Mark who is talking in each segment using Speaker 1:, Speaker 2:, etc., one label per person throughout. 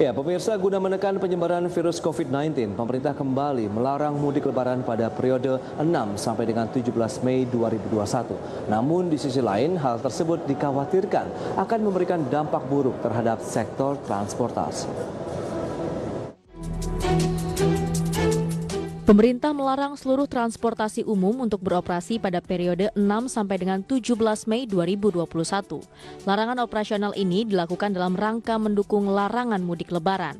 Speaker 1: Ya, pemirsa, guna menekan penyebaran virus COVID-19, pemerintah kembali melarang mudik lebaran pada periode 6 sampai dengan 17 Mei 2021. Namun di sisi lain, hal tersebut dikhawatirkan akan memberikan dampak buruk terhadap sektor transportasi.
Speaker 2: Pemerintah melarang seluruh transportasi umum untuk beroperasi pada periode 6 sampai dengan 17 Mei 2021. Larangan operasional ini dilakukan dalam rangka mendukung larangan mudik lebaran.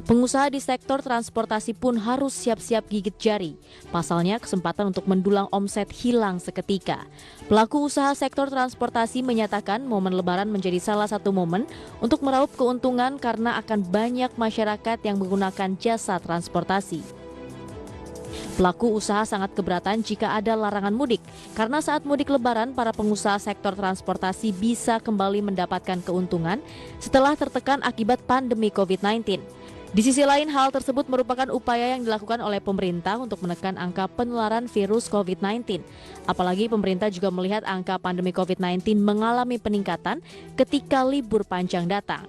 Speaker 2: Pengusaha di sektor transportasi pun harus siap-siap gigit jari. Pasalnya, kesempatan untuk mendulang omset hilang seketika. Pelaku usaha sektor transportasi menyatakan momen lebaran menjadi salah satu momen untuk meraup keuntungan karena akan banyak masyarakat yang menggunakan jasa transportasi. Pelaku usaha sangat keberatan jika ada larangan mudik, karena saat mudik lebaran para pengusaha sektor transportasi bisa kembali mendapatkan keuntungan setelah tertekan akibat pandemi COVID-19. Di sisi lain, hal tersebut merupakan upaya yang dilakukan oleh pemerintah untuk menekan angka penularan virus COVID-19. Apalagi pemerintah juga melihat angka pandemi COVID-19 mengalami peningkatan ketika libur panjang datang.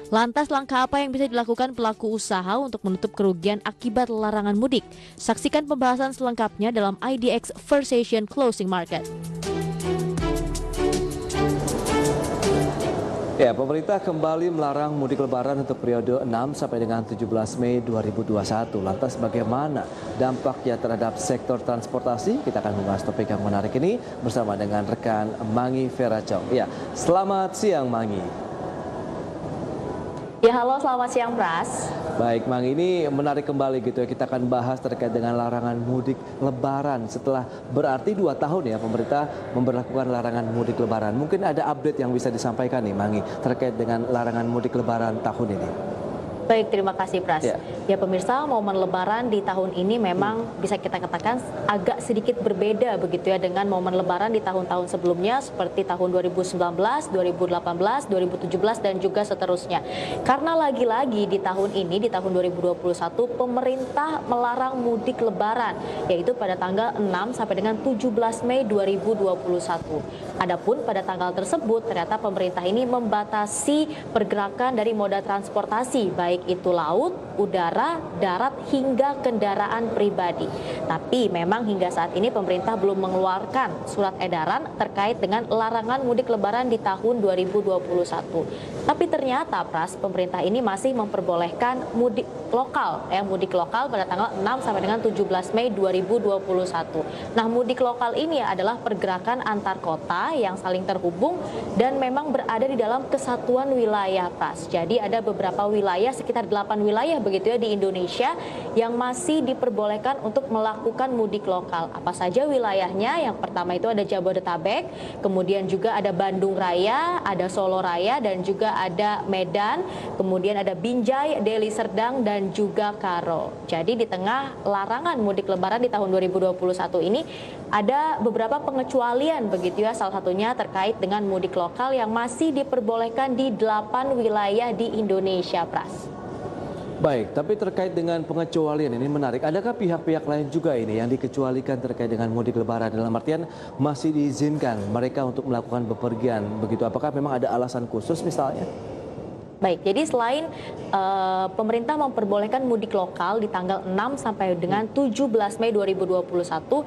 Speaker 2: Lantas langkah apa yang bisa dilakukan pelaku usaha untuk menutup kerugian akibat larangan mudik? Saksikan pembahasan selengkapnya dalam IDX First Session Closing Market.
Speaker 1: Ya, pemerintah kembali melarang mudik lebaran untuk periode 6 sampai dengan 17 Mei 2021. Lantas bagaimana dampaknya terhadap sektor transportasi? Kita akan membahas topik yang menarik ini bersama dengan rekan Mangi Veracong. Ya, selamat siang Mangi.
Speaker 3: Ya, halo, selamat siang, Pras.
Speaker 1: Baik, Mang, ini menarik kembali gitu ya. Kita akan bahas terkait dengan larangan mudik lebaran setelah berarti 2 tahun ya pemerintah memberlakukan larangan mudik lebaran. Mungkin ada update yang bisa disampaikan nih, Mangi, terkait dengan larangan mudik lebaran tahun ini.
Speaker 3: Baik, terima kasih, Pras. Ya, pemirsa, momen lebaran di tahun ini memang bisa kita katakan agak sedikit berbeda begitu ya dengan momen lebaran di tahun-tahun sebelumnya seperti tahun 2019, 2018, 2017 dan juga seterusnya. Karena lagi-lagi di tahun ini, di tahun 2021, pemerintah melarang mudik lebaran yaitu pada tanggal 6 sampai dengan 17 Mei 2021. Adapun pada tanggal tersebut ternyata pemerintah ini membatasi pergerakan dari moda transportasi baik itu laut, udara, darat hingga kendaraan pribadi. Tapi memang hingga saat ini pemerintah belum mengeluarkan surat edaran terkait dengan larangan mudik lebaran di tahun 2021. Tapi ternyata, Pras, pemerintah ini masih memperbolehkan mudik lokal pada tanggal 6 sampai dengan 17 Mei 2021. Nah, mudik lokal ini adalah pergerakan antar kota yang saling terhubung dan memang berada di dalam kesatuan wilayah, Pras. Jadi ada beberapa wilayah, sekitar 8 wilayah begitu ya di Indonesia yang masih diperbolehkan untuk melakukan mudik lokal. Apa saja wilayahnya? Yang pertama itu ada Jabodetabek, kemudian juga ada Bandung Raya, ada Solo Raya, dan juga ada Medan, kemudian ada Binjai, Deli Serdang, dan juga Karo. Jadi di tengah larangan mudik lebaran di tahun 2021 ini ada beberapa pengecualian begitu ya, salah satunya terkait dengan mudik lokal yang masih diperbolehkan di 8 wilayah di Indonesia, Pras.
Speaker 1: Baik, tapi terkait dengan pengecualian ini menarik. Adakah pihak-pihak lain juga ini yang dikecualikan terkait dengan mudik lebaran? Dalam artian masih diizinkan mereka untuk melakukan bepergian begitu? Apakah memang ada alasan khusus misalnya?
Speaker 3: Baik, jadi selain pemerintah memperbolehkan mudik lokal di tanggal 6 sampai dengan 17 Mei 2021,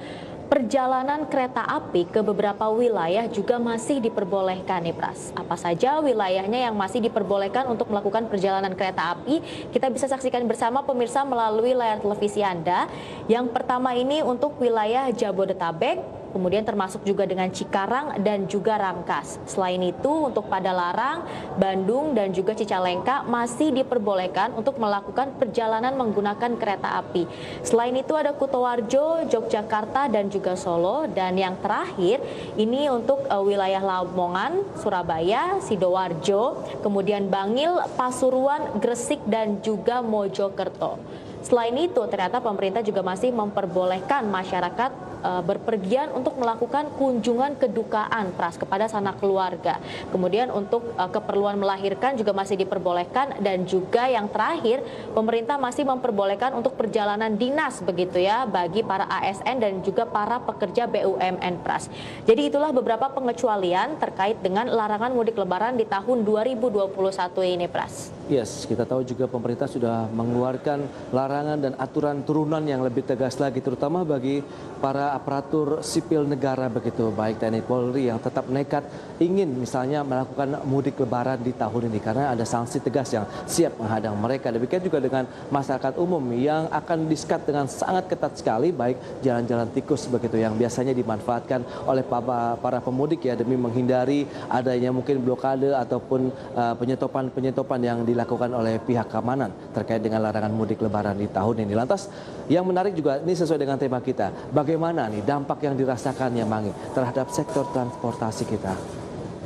Speaker 3: perjalanan kereta api ke beberapa wilayah juga masih diperbolehkan nih, Pras. Apa saja wilayahnya yang masih diperbolehkan untuk melakukan perjalanan kereta api? Kita bisa saksikan bersama pemirsa melalui layar televisi Anda. Yang pertama ini untuk wilayah Jabodetabek, kemudian termasuk juga dengan Cikarang dan juga Rangkas. Selain itu untuk Padalarang, Bandung dan juga Cicalengka masih diperbolehkan untuk melakukan perjalanan menggunakan kereta api. Selain itu ada Kutoarjo, Yogyakarta dan juga Solo, dan yang terakhir ini untuk wilayah Lamongan, Surabaya, Sidoarjo, kemudian Bangil, Pasuruan, Gresik dan juga Mojokerto. Selain itu, ternyata pemerintah juga masih memperbolehkan masyarakat berpergian untuk melakukan kunjungan kedukaan, Pras, kepada sanak keluarga. Kemudian untuk keperluan melahirkan juga masih diperbolehkan, dan juga yang terakhir pemerintah masih memperbolehkan untuk perjalanan dinas begitu ya bagi para ASN dan juga para pekerja BUMN, Pras. Jadi itulah beberapa pengecualian terkait dengan larangan mudik lebaran di tahun 2021 ini, Pras.
Speaker 1: Yes, kita tahu juga pemerintah sudah mengeluarkan larangan dan aturan turunan yang lebih tegas lagi, terutama bagi para aparatur sipil negara begitu, baik TNI Polri yang tetap nekat ingin misalnya melakukan mudik lebaran di tahun ini karena ada sanksi tegas yang siap menghadang mereka. Demikian juga dengan masyarakat umum yang akan diskat dengan sangat ketat sekali, baik jalan-jalan tikus begitu yang biasanya dimanfaatkan oleh para pemudik ya demi menghindari adanya mungkin blokade ataupun penyetopan yang dilakukan oleh pihak keamanan terkait dengan larangan mudik lebaran di tahun ini. Lantas yang menarik juga ini sesuai dengan tema kita, bagaimana nih dampak yang dirasakannya Mangi terhadap sektor transportasi kita?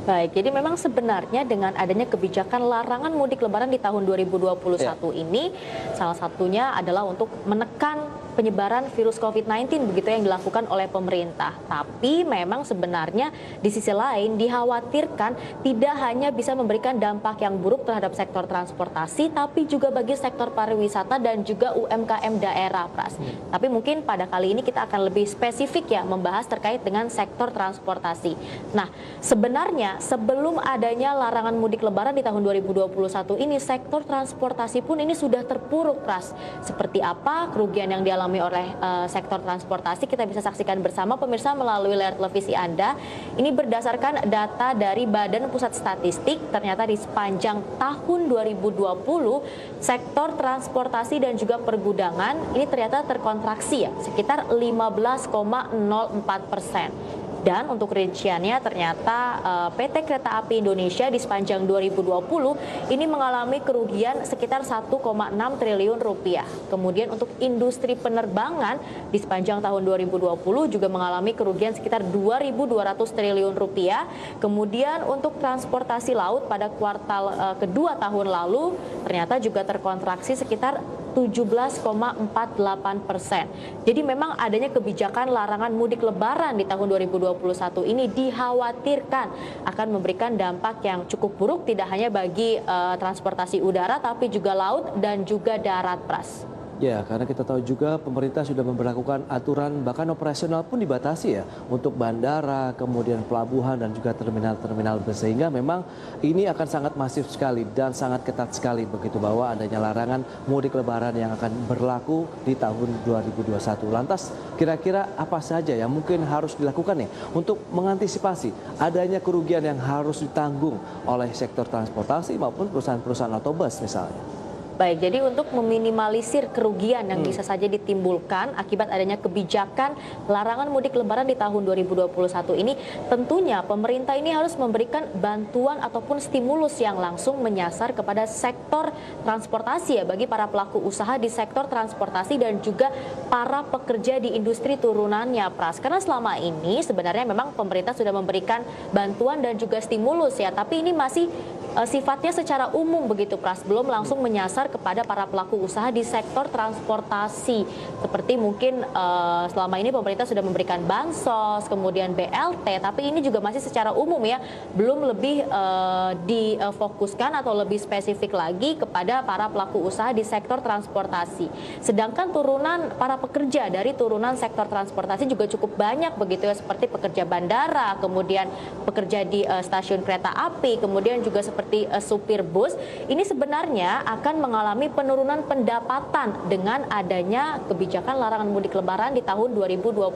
Speaker 3: Baik, jadi memang sebenarnya dengan adanya kebijakan larangan mudik lebaran di tahun 2021 ini, salah satunya adalah untuk menekan penyebaran virus COVID-19 begitu yang dilakukan oleh pemerintah. Tapi memang sebenarnya di sisi lain dikhawatirkan tidak hanya bisa memberikan dampak yang buruk terhadap sektor transportasi, tapi juga bagi sektor pariwisata dan juga UMKM daerah, Pras. Tapi mungkin pada kali ini kita akan lebih spesifik ya membahas terkait dengan sektor transportasi. Nah, sebenarnya sebelum adanya larangan mudik lebaran di tahun 2021 ini, sektor transportasi pun ini sudah terpuruk, Pras. Seperti apa kerugian yang dialami oleh sektor transportasi kita bisa saksikan bersama pemirsa melalui layar televisi Anda. Ini berdasarkan data dari Badan Pusat Statistik, ternyata di sepanjang tahun 2020 sektor transportasi dan juga pergudangan ini ternyata terkontraksi ya sekitar 15,04%. Dan untuk rinciannya ternyata PT Kereta Api Indonesia di sepanjang 2020 ini mengalami kerugian sekitar 1,6 triliun rupiah. Kemudian untuk industri penerbangan di sepanjang tahun 2020 juga mengalami kerugian sekitar 2.200 triliun rupiah. Kemudian untuk transportasi laut pada kuartal kedua tahun lalu ternyata juga terkontraksi sekitar 17,48%. Jadi memang adanya kebijakan larangan mudik lebaran di tahun 2021 ini dikhawatirkan akan memberikan dampak yang cukup buruk tidak hanya bagi transportasi udara tapi juga laut dan juga darat, Pras.
Speaker 1: Ya, karena kita tahu juga pemerintah sudah memberlakukan aturan bahkan operasional pun dibatasi ya untuk bandara, kemudian pelabuhan dan juga terminal-terminal bus, sehingga memang ini akan sangat masif sekali dan sangat ketat sekali begitu bahwa adanya larangan mudik lebaran yang akan berlaku di tahun 2021. Lantas kira-kira apa saja yang mungkin harus dilakukan nih untuk mengantisipasi adanya kerugian yang harus ditanggung oleh sektor transportasi maupun perusahaan-perusahaan otobus misalnya?
Speaker 3: Baik, jadi untuk meminimalisir kerugian yang bisa saja ditimbulkan akibat adanya kebijakan larangan mudik lebaran di tahun 2021 ini, tentunya pemerintah ini harus memberikan bantuan ataupun stimulus yang langsung menyasar kepada sektor transportasi ya, bagi para pelaku usaha di sektor transportasi dan juga para pekerja di industri turunannya, Pras. Karena selama ini sebenarnya memang pemerintah sudah memberikan bantuan dan juga stimulus ya, tapi ini masih sifatnya secara umum begitu, Pras, belum langsung menyasar kepada para pelaku usaha di sektor transportasi. Seperti mungkin selama ini pemerintah sudah memberikan bansos, kemudian BLT, tapi ini juga masih secara umum ya, belum lebih difokuskan atau lebih spesifik lagi kepada para pelaku usaha di sektor transportasi. Sedangkan turunan para pekerja dari turunan sektor transportasi juga cukup banyak begitu ya, seperti pekerja bandara, kemudian pekerja di stasiun kereta api, kemudian juga seperti supir bus. Ini sebenarnya akan mengalami penurunan pendapatan dengan adanya kebijakan larangan mudik lebaran di tahun 2021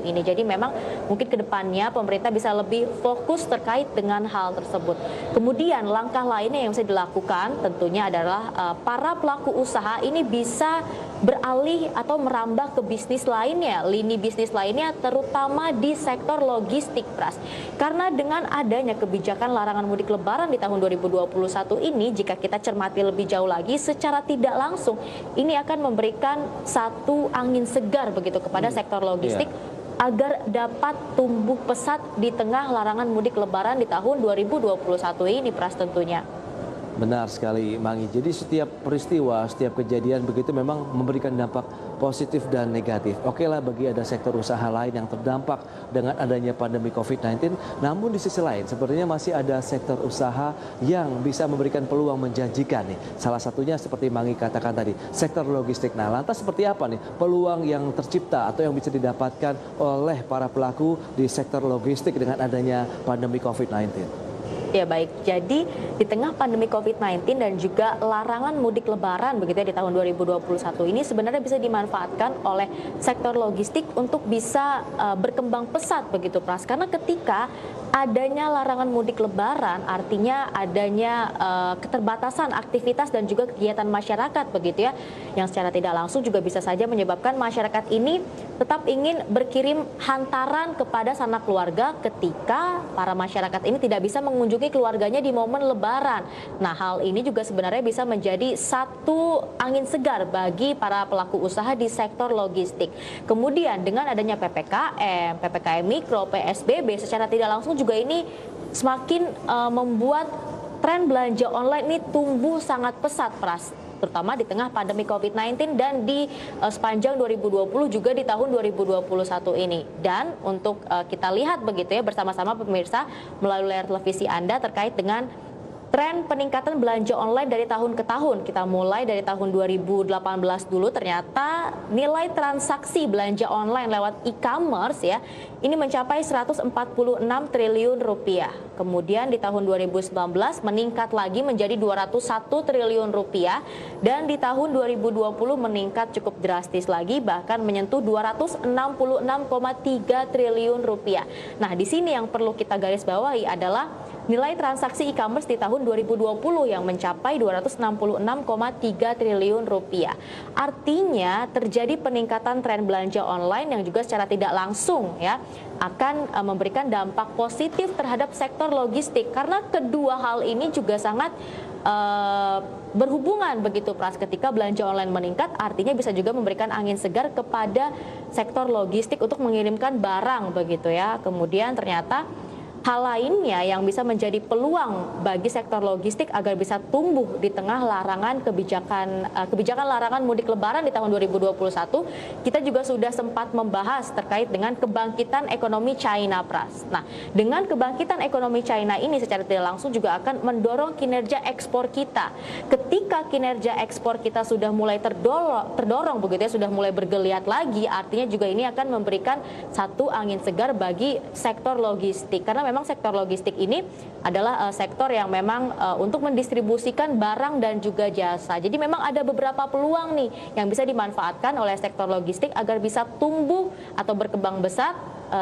Speaker 3: ini. Jadi memang mungkin ke depannya pemerintah bisa lebih fokus terkait dengan hal tersebut. Kemudian langkah lainnya yang bisa dilakukan tentunya adalah para pelaku usaha ini bisa beralih atau merambah ke bisnis lainnya, lini bisnis lainnya, terutama di sektor logistik, Pras. Karena dengan adanya kebijakan larangan mudik lebaran di tahun 2021 ini, jika kita cermati lebih jauh lagi, secara tidak langsung ini akan memberikan satu angin segar begitu kepada sektor logistik agar dapat tumbuh pesat di tengah larangan mudik lebaran di tahun 2021 ini, Pras, tentunya.
Speaker 1: Benar sekali, Mangi. Jadi setiap peristiwa, setiap kejadian begitu memang memberikan dampak positif dan negatif. Oke lah bagi ada sektor usaha lain yang terdampak dengan adanya pandemi COVID-19, namun di sisi lain sepertinya masih ada sektor usaha yang bisa memberikan peluang menjanjikan nih. Salah satunya seperti Mangi katakan tadi, sektor logistik. Nah, lantas seperti apa nih peluang yang tercipta atau yang bisa didapatkan oleh para pelaku di sektor logistik dengan adanya pandemi COVID-19?
Speaker 3: Ya baik, jadi di tengah pandemi COVID-19 dan juga larangan mudik lebaran begitu ya di tahun 2021 ini sebenarnya bisa dimanfaatkan oleh sektor logistik untuk bisa berkembang pesat begitu Pras. Karena ketika adanya larangan mudik lebaran artinya adanya keterbatasan aktivitas dan juga kegiatan masyarakat begitu ya, yang secara tidak langsung juga bisa saja menyebabkan masyarakat ini tetap ingin berkirim hantaran kepada sanak keluarga ketika para masyarakat ini tidak bisa mengunjungi keluarganya di momen lebaran. Nah, hal ini juga sebenarnya bisa menjadi satu angin segar bagi para pelaku usaha di sektor logistik. Kemudian dengan adanya PPKM, PPKM Mikro, PSBB secara tidak langsung juga ini semakin membuat tren belanja online ini tumbuh sangat pesat, Pras, terutama di tengah pandemi COVID-19 dan di sepanjang 2020 juga di tahun 2021 ini. Dan untuk kita lihat begitu ya bersama-sama pemirsa melalui layar televisi Anda terkait dengan tren peningkatan belanja online dari tahun ke tahun. Kita mulai dari tahun 2018 dulu, ternyata nilai transaksi belanja online lewat e-commerce ya, ini mencapai 146 triliun rupiah. Kemudian di tahun 2019 meningkat lagi menjadi 201 triliun rupiah dan di tahun 2020 meningkat cukup drastis lagi bahkan menyentuh 266,3 triliun rupiah. Nah, di sini yang perlu kita garis bawahi adalah nilai transaksi e-commerce di tahun 2020 yang mencapai 266,3 triliun rupiah. Artinya terjadi peningkatan tren belanja online yang juga secara tidak langsung ya akan memberikan dampak positif terhadap sektor logistik karena kedua hal ini juga sangat berhubungan begitu Pras. Ketika belanja online meningkat artinya bisa juga memberikan angin segar kepada sektor logistik untuk mengirimkan barang begitu ya. Kemudian ternyata hal lainnya yang bisa menjadi peluang bagi sektor logistik agar bisa tumbuh di tengah larangan kebijakan larangan mudik lebaran di tahun 2021, kita juga sudah sempat membahas terkait dengan kebangkitan ekonomi China, Pras. Nah, dengan kebangkitan ekonomi China ini secara tidak langsung juga akan mendorong kinerja ekspor kita. Ketika kinerja ekspor kita sudah mulai terdorong begitu ya, sudah mulai bergeliat lagi, artinya juga ini akan memberikan satu angin segar bagi sektor logistik. Karena memang sektor logistik ini adalah sektor yang memang untuk mendistribusikan barang dan juga jasa. Jadi memang ada beberapa peluang nih yang bisa dimanfaatkan oleh sektor logistik agar bisa tumbuh atau berkembang besar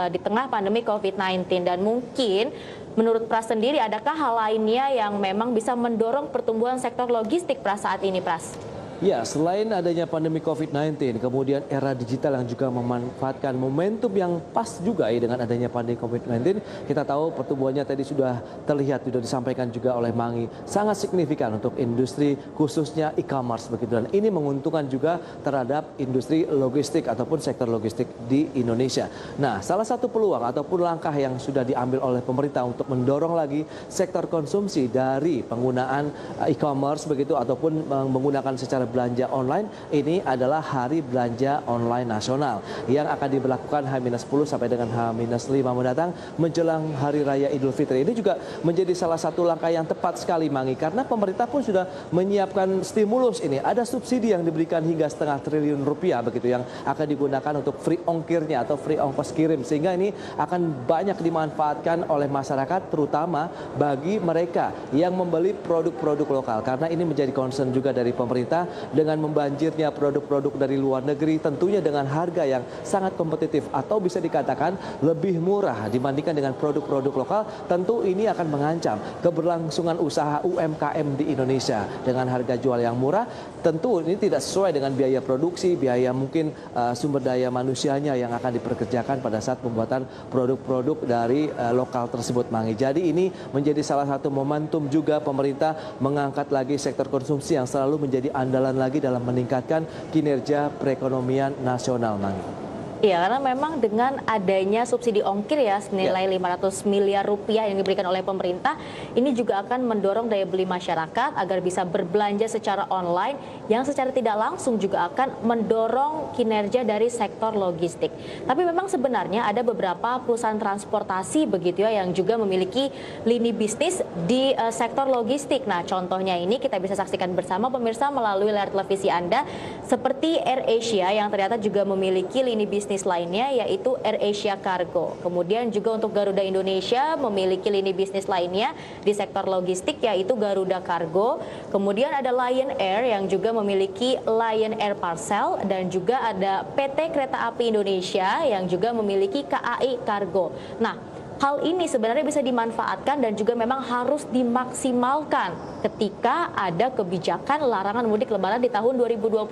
Speaker 3: di tengah pandemi COVID-19. Dan mungkin menurut Pras sendiri adakah hal lainnya yang memang bisa mendorong pertumbuhan sektor logistik Pras saat ini, Pras?
Speaker 1: Ya, selain adanya pandemi COVID-19, kemudian era digital yang juga memanfaatkan momentum yang pas juga ya dengan adanya pandemi COVID-19, kita tahu pertumbuhannya tadi sudah terlihat, sudah disampaikan juga oleh Mangi, sangat signifikan untuk industri khususnya e-commerce begitu. Dan ini menguntungkan juga terhadap industri logistik ataupun sektor logistik di Indonesia. Nah, salah satu peluang ataupun langkah yang sudah diambil oleh pemerintah untuk mendorong lagi sektor konsumsi dari penggunaan e-commerce begitu ataupun menggunakan secara belanja online, ini adalah Hari Belanja Online Nasional yang akan diberlakukan H-10 sampai dengan H-5 mendatang menjelang Hari Raya Idul Fitri. Ini juga menjadi salah satu langkah yang tepat sekali, Mangi, karena pemerintah pun sudah menyiapkan stimulus ini. Ada subsidi yang diberikan hingga setengah triliun rupiah begitu yang akan digunakan untuk free ongkirnya atau free ongkos kirim, sehingga ini akan banyak dimanfaatkan oleh masyarakat terutama bagi mereka yang membeli produk-produk lokal, karena ini menjadi concern juga dari pemerintah. Dengan membanjirnya produk-produk dari luar negeri tentunya dengan harga yang sangat kompetitif atau bisa dikatakan lebih murah dibandingkan dengan produk-produk lokal, tentu ini akan mengancam keberlangsungan usaha UMKM di Indonesia. Dengan harga jual yang murah, tentu ini tidak sesuai dengan biaya produksi, biaya mungkin sumber daya manusianya yang akan diperkerjakan pada saat pembuatan produk-produk dari lokal tersebut, Mangi. Jadi ini menjadi salah satu momentum juga pemerintah mengangkat lagi sektor konsumsi yang selalu menjadi andalan lagi dalam meningkatkan kinerja perekonomian nasional, Mangi.
Speaker 3: Iya, karena memang dengan adanya subsidi ongkir ya senilai 500 miliar rupiah yang diberikan oleh pemerintah, ini juga akan mendorong daya beli masyarakat agar bisa berbelanja secara online yang secara tidak langsung juga akan mendorong kinerja dari sektor logistik. Tapi memang sebenarnya ada beberapa perusahaan transportasi begitu ya yang juga memiliki lini bisnis di sektor logistik. Nah, contohnya ini kita bisa saksikan bersama pemirsa melalui layar televisi Anda, seperti AirAsia yang ternyata juga memiliki lini bisnis bisnis lainnya yaitu AirAsia Cargo. Kemudian juga untuk Garuda Indonesia memiliki lini bisnis lainnya di sektor logistik yaitu Garuda Cargo. Kemudian ada Lion Air yang juga memiliki Lion Air Parcel dan juga ada PT Kereta Api Indonesia yang juga memiliki KAI Cargo. Nah, hal ini sebenarnya bisa dimanfaatkan dan juga memang harus dimaksimalkan ketika ada kebijakan larangan mudik lebaran di tahun 2021.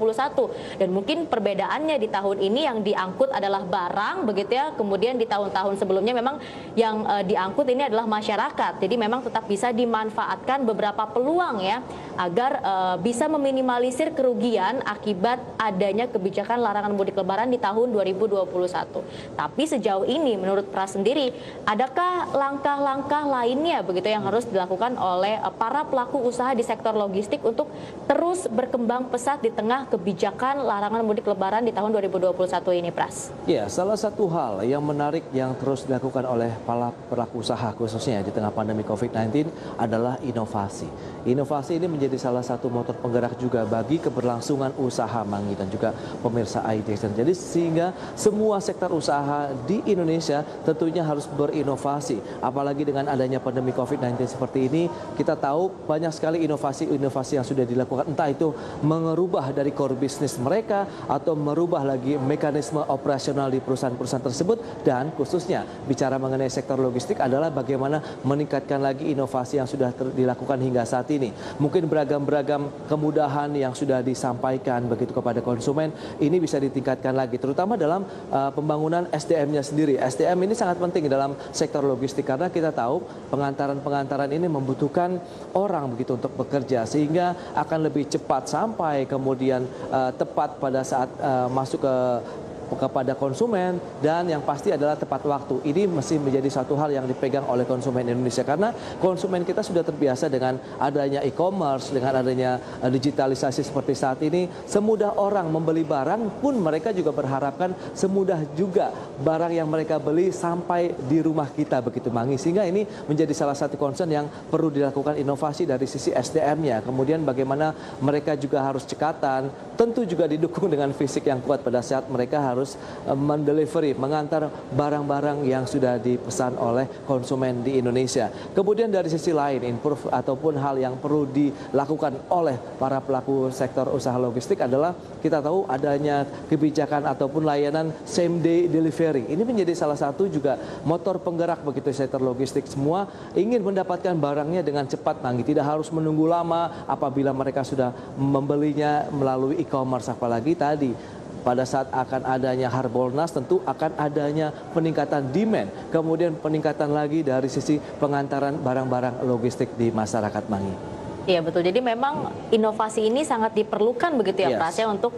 Speaker 3: Dan mungkin perbedaannya di tahun ini yang diangkut adalah barang begitu ya, kemudian di tahun-tahun sebelumnya memang yang diangkut ini adalah masyarakat. Jadi memang tetap bisa dimanfaatkan beberapa peluang ya agar bisa meminimalisir kerugian akibat adanya kebijakan larangan mudik lebaran di tahun 2021. Tapi sejauh ini menurut Pras sendiri, adakah langkah-langkah lainnya begitu yang harus dilakukan oleh para pelaku usaha di sektor logistik untuk terus berkembang pesat di tengah kebijakan larangan mudik lebaran di tahun 2021 ini, Pras?
Speaker 1: Ya, salah satu hal yang menarik yang terus dilakukan oleh para pelaku usaha khususnya di tengah pandemi COVID-19 adalah inovasi. Inovasi ini menjadi salah satu motor penggerak juga bagi keberlangsungan usaha Mangi dan juga pemirsa iDixon. Jadi sehingga semua sektor usaha di Indonesia tentunya harus berinovasi. Apalagi dengan adanya pandemi COVID-19 seperti ini, kita tahu banyak sekali inovasi-inovasi yang sudah dilakukan. Entah itu merubah dari core bisnis mereka atau merubah lagi mekanisme operasional di perusahaan-perusahaan tersebut. Dan khususnya bicara mengenai sektor logistik adalah bagaimana meningkatkan lagi inovasi yang sudah dilakukan hingga saat ini. Mungkin beragam-beragam kemudahan yang sudah disampaikan begitu kepada konsumen ini bisa ditingkatkan lagi, terutama dalam pembangunan SDM-nya sendiri. SDM ini sangat penting dalam sektor logistik karena kita tahu pengantaran-pengantaran ini membutuhkan orang begitu untuk bekerja sehingga akan lebih cepat sampai kemudian tepat pada saat masuk kepada konsumen dan yang pasti adalah tepat waktu. Ini mesti menjadi satu hal yang dipegang oleh konsumen Indonesia karena konsumen kita sudah terbiasa dengan adanya e-commerce, dengan adanya digitalisasi seperti saat ini. Semudah orang membeli barang pun mereka juga berharapkan semudah juga barang yang mereka beli sampai di rumah kita begitu, Mangi. Sehingga ini menjadi salah satu concern yang perlu dilakukan inovasi dari sisi SDM-nya. Kemudian bagaimana mereka juga harus cekatan, tentu juga didukung dengan fisik yang kuat pada saat mereka harus mendelivery, mengantar barang-barang yang sudah dipesan oleh konsumen di Indonesia. Kemudian dari sisi lain, improve ataupun hal yang perlu dilakukan oleh para pelaku sektor usaha logistik adalah kita tahu adanya kebijakan ataupun layanan same day delivery. Ini menjadi salah satu juga motor penggerak begitu sektor logistik. Semua ingin mendapatkan barangnya dengan cepat, Mangi. Tidak harus menunggu lama apabila mereka sudah membelinya melalui e-commerce. Apalagi tadi pada saat akan adanya Harbolnas tentu akan adanya peningkatan demand, kemudian peningkatan lagi dari sisi pengantaran barang-barang logistik di masyarakat, Mangi.
Speaker 3: Iya betul, jadi memang inovasi ini sangat diperlukan begitu ya, Pras, ya, untuk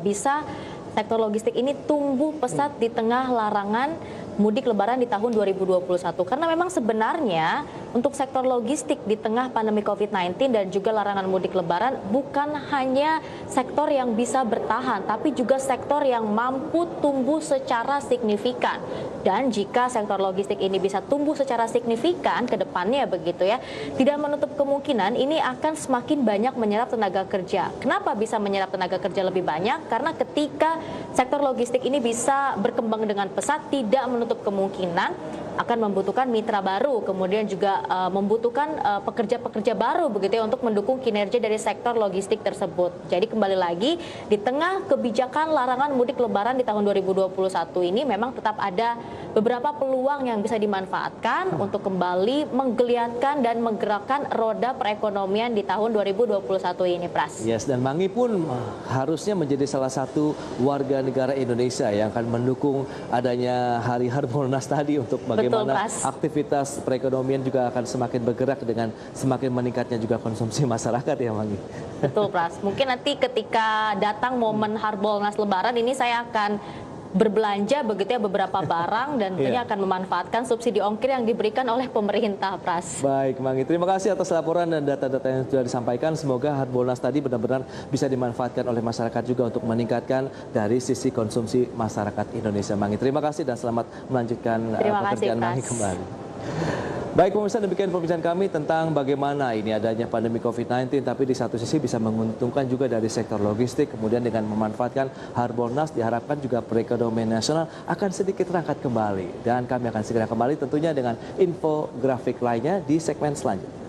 Speaker 3: bisa sektor logistik ini tumbuh pesat di tengah larangan mudik lebaran di tahun 2021. Karena memang sebenarnya untuk sektor logistik di tengah pandemi COVID-19 dan juga larangan mudik lebaran bukan hanya sektor yang bisa bertahan, tapi juga sektor yang mampu tumbuh secara signifikan. Dan jika sektor logistik ini bisa tumbuh secara signifikan ke depannya begitu ya, tidak menutup kemungkinan ini akan semakin banyak menyerap tenaga kerja. Kenapa bisa menyerap tenaga kerja lebih banyak? Karena ketika sektor logistik ini bisa berkembang dengan pesat, tidak menutup kemungkinan akan membutuhkan mitra baru, kemudian juga membutuhkan pekerja-pekerja baru begitu ya untuk mendukung kinerja dari sektor logistik tersebut. Jadi kembali lagi di tengah kebijakan larangan mudik lebaran di tahun 2021 ini memang tetap ada beberapa peluang yang bisa dimanfaatkan untuk kembali menggeliatkan dan menggerakkan roda perekonomian di tahun 2021 ini, Pras.
Speaker 1: Yes, dan Mangi pun harusnya menjadi salah satu warga negara Indonesia yang akan mendukung adanya Hari Harbolnas tadi untuk bagaimana aktivitas perekonomian juga akan semakin bergerak dengan semakin meningkatnya juga konsumsi masyarakat ya, Mangi.
Speaker 3: Betul, Pras. Mungkin nanti ketika datang momen Harbolnas Lebaran ini saya akan berbelanja begitu ya beberapa barang dan tentunya akan memanfaatkan subsidi ongkir yang diberikan oleh pemerintah, Pras.
Speaker 1: Baik, Mangi. Terima kasih atas laporan dan data-data yang sudah disampaikan. Semoga Harbolnas tadi benar-benar bisa dimanfaatkan oleh masyarakat juga untuk meningkatkan dari sisi konsumsi masyarakat Indonesia, Mangi. Terima kasih dan selamat melanjutkan pekerjaan Mangi kembali. Baik pemirsa, demikian perbincangan kami tentang bagaimana ini adanya pandemi COVID-19, tapi di satu sisi bisa menguntungkan juga dari sektor logistik. Kemudian dengan memanfaatkan Harbolnas diharapkan juga perekonomian nasional akan sedikit terangkat kembali. Dan kami akan segera kembali tentunya dengan infografik lainnya di segmen selanjutnya.